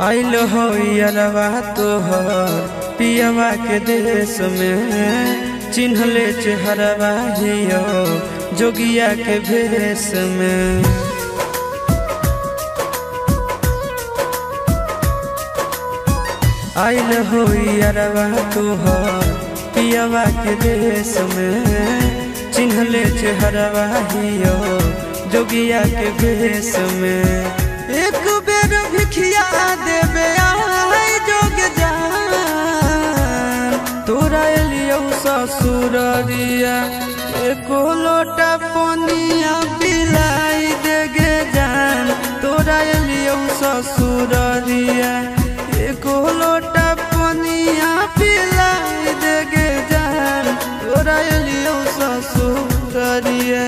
आइलो हो यारवा तोहर पियवा के देश में, चिन्हले चेहरवा हियो जोगिया के भेष में। आइल हो यारवा तोहर पियवा के देश में, चिन्हले चेहरवा हियो जोगिया के भेष में। एक बेर भिखिया देवे आई जोग जान, तोरा एलियो ससुररिया एको लोटा पनिया पिलाई देगे जान। तोरा एलियो ससुररिया एको लोटा पनिया पिलाई देगे जान। तोरा एलियो ससुररिया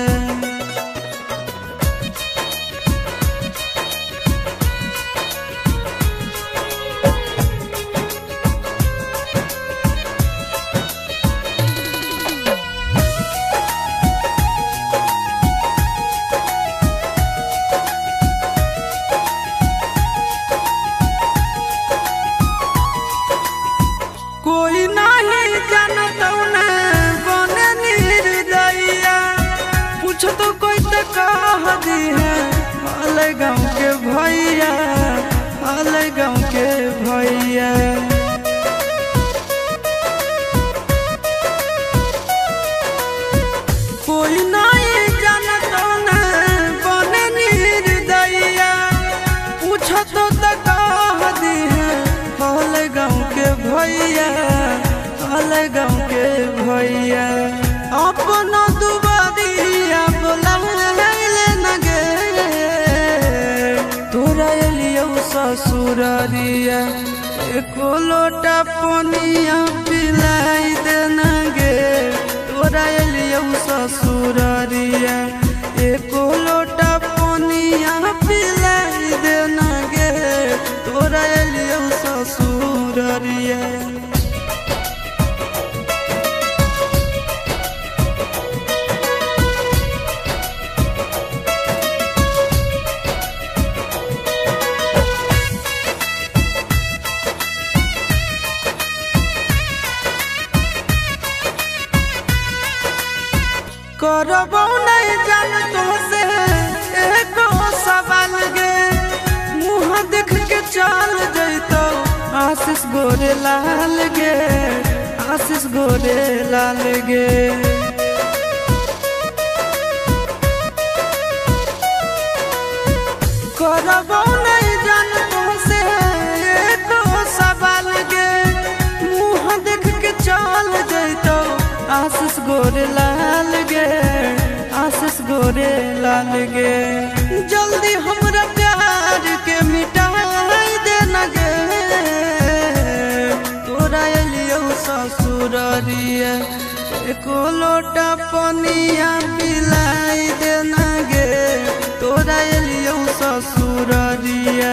कोई नहीं जानता बने निर्दयिया, पूछ तो कोई तो कह दी है हाल गाँव के भैया, हाल गाँव के भैया। कोई नहीं जानता बने निर्दयिया, पूछ तो कह दी है हाल गाँव के भैया, हाल गाँव के भैया। अपना दुबारिया बोला न गे, तोरा एलियो ससुररिया एको लोटा पनिया पिलाई देना गे। तोरा एलियो ससुररिया एको लोटा पनिया पिलाई देना गे। तोरा एलियो ससुररिया करबो नहीं जान तो से एको सवाल गे, मुँह देख के चल जैतो आशीष गोरे लाल गे, आशीष गोरे लाल गे। करबो नहीं जान तो से एको सवाल गे, मुँह देख के चल जैतो आशीष गोरे लाल गे, आशीष गोरे लाल गे। जल्दी हमरा प्यार के मिटाई देना गे। तोरा एलियो ससुररिया एको लोटा पनिया पिलाई देना गे। तोरा एलियो ससुररिया